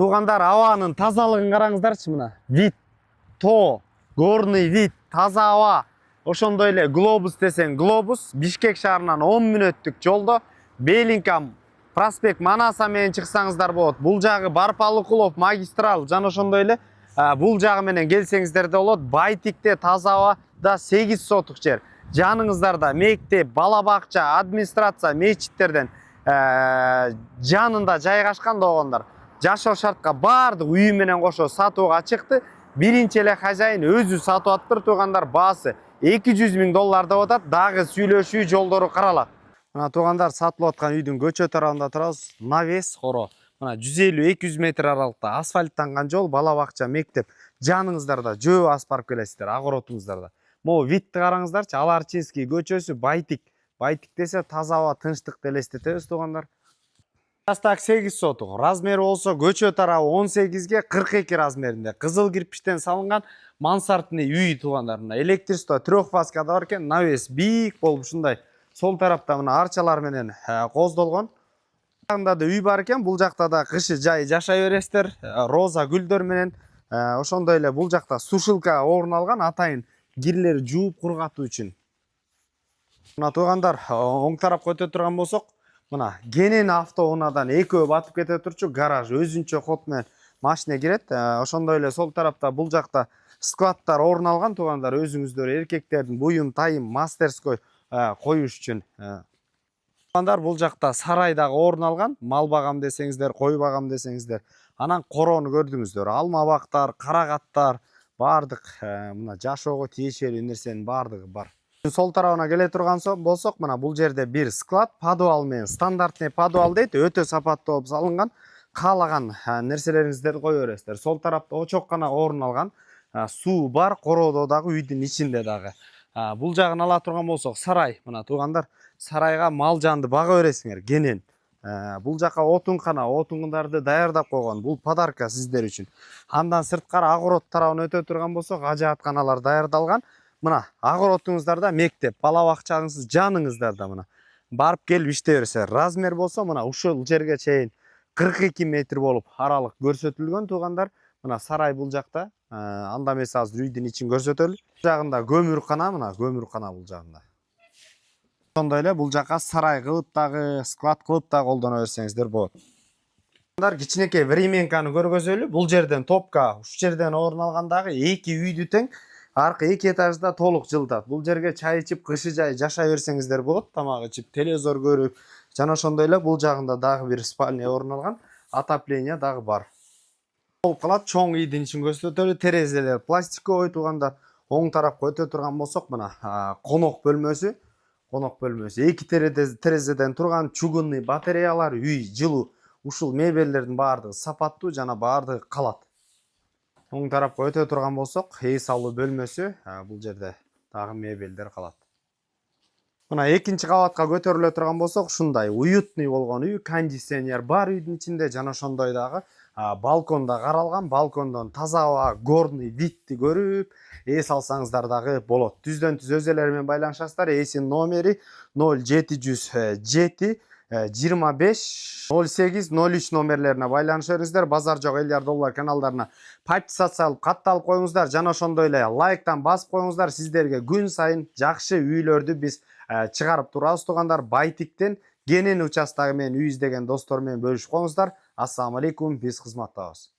Туғандар, ауанын тазалығын қараңыздаршы мына. Вид, то, горный вид, таза ауа. Ошондой эле глобус десең глобус. Бишкек шаарынан 10 мүнөттүк жолдо. Белинкам проспект Манаса менен чыксаңыздар болот. Бул жагы Барпалыкулов магистрал жана ошондой эле бул жагы менен келсеңиздер да болот. Байтикте таза абада 8 сотук жер. Жаныңыздарда мектеп, бала бакча, администрация, мечиттерден жанында жайгашкан догондар. Жашоо шартка бардык үй менен кошо сатууга чыкты. Биринчи эле хажайын өзү сатып атыптыр. Туугандар, баасы $200,000 деп атат. Дагы сүйлөшүү жолдору каралат. Мына туугандар, сатылып аткан үйдүн көчө тарабында турабыз. Навес коро. Мына 150-200 метр аралыкта асфальттанган жол, бала бакча, мектеп. Жаныңыздарда жөө асып барып келесиздер, агоротуңуздарда. Могу видти караңыздарчы, Аларчинский көчөсү, Байтик. Байтик десе таза аба, тынчтыкты элестетебиз туугандар. Участок 8 сотук. Размери болсо көчө тарабы 18ге 42 размеринде. Кызыл кирпичтен салынган мансартный үй туугандар. Электричество трехфазкада бар экен, навес бийик болуп ушундай. Сол тарапта мына арчалар менен коздолгон. Жагында да үй бар экен, бул жакта да кышы жай жашай бересиздер. Роза гүлдөр менен ошондой эле бул жакта сушилка орун алган, атайын кирлер жууп кургатуу үчүн. Мына туугандар, оң тарапка өтө турган болсок, мына Генен автоунаадан экөө батып кете турчу гараж, өзүнчө код менен машина кирет. Ошондой эле сол тарапта бул жакта складтар орун алган туугандар, өзүңүздөр эркектердин буюм, тайым, мастерской коюш үчүн. Туугандар, бул жакта сарай дагы орун алган. Мал багам десеңиздер, кой багам десеңиздер. Анан короону көрдүңүздөр. Алма бактар, карагаттар, бардык мына жашоого тиешелүү нерсенин бардыгы бар. Сол тарабына келе турган болсок, мына бул жерде бир склад, подвал менен стандартный подвал дейт, өтө сапаттуу болуп салынган. Каалаган нерселериңиздерди кое бересиздер. Сол тарапта очоккана орун алган. Суу бар, короодо дагы, үйдүн ичинде дагы. Бул жагын ала турган болсок, сарай. Мына туугандар, сарайга мал жанды бага бересиңер, Генен. Бул жака отункана, отундарды даярдап койгон. Бул подарка сиздер үчүн. Андан сырткары огород тарабына өтө турган болсок, ажаатканалар даярдалган. Мына агоротуңуздарда мектеп, бала бакчаңыз жаныңыздарда мына барып келип иштей бересиздер. Размер болсо мына ушул жерге чейин 42 метр болуп аралык көрсөтүлгөн туугандар. Мына сарай бул жакта. Анда эмес азыр үйдүн ичин көрсөтөлү. Бул жагында көмүркана, мына көмүркана бул жагында. Ошондой эле бул жака сарай кылып дагы, склад кылып дагы колдоно берсеңиздер болот. Кичинекей временканы көргөзөлү. Бул жерден топка, ушу жерден орун алгандагы 2 үйдү тең. Аркы 2 этажда толук жылытат. Бул жерге чай ичип, кышы жай жашай берсеңиздер болот. Тамак ичип, телевизор көрүп, жана ошондой эле бул жагында дагы бир спальня орун алган. Отопление дагы бар. Болуп калат, чоң үйдүн ичин көрсөтөлү. Терезелер пластиковый тууганда. Оң тарапка өтө турган болсок, мына конок бөлмөсү. Конок бөлмөсү 2 терезеден турган, чугунный батареялар, үй жылуу. Ушул мебелдердин баардыгы сапаттуу жана баардыгы калат. Оң тарапка өтө турган болсок, эс алуу бөлмөсү, бул жерде дагы мебелдер калат. Мына экинчи кабатка көтөрүлө турган болсок, ушундай уютный болгон үй, кондиционер бар үйдүн ичинде, жана ошондой дагы балконда каралган. Балкондон таза аба, горный видти көрүп, эс алсаңыздар дагы болот. Түздөн түз өз элери менен байланышасыздар. Эсин номери 0707 25 08 03 номерлерине байланышыңыздар. Базар жок Эльяр доллар каналдарына подписаться алып, катталып коюңуздар. Жана ошондой эле лайктан басып коюңуздар. Сиздерге күн сайын жакшы үйлөрдү биз чыгарып турабыз туугандар. Байтиктен Генен участогу менен үй издеген достор менен бөлүшүп коюңуздар. Ассаламу алейкум, биз кызматтабыз.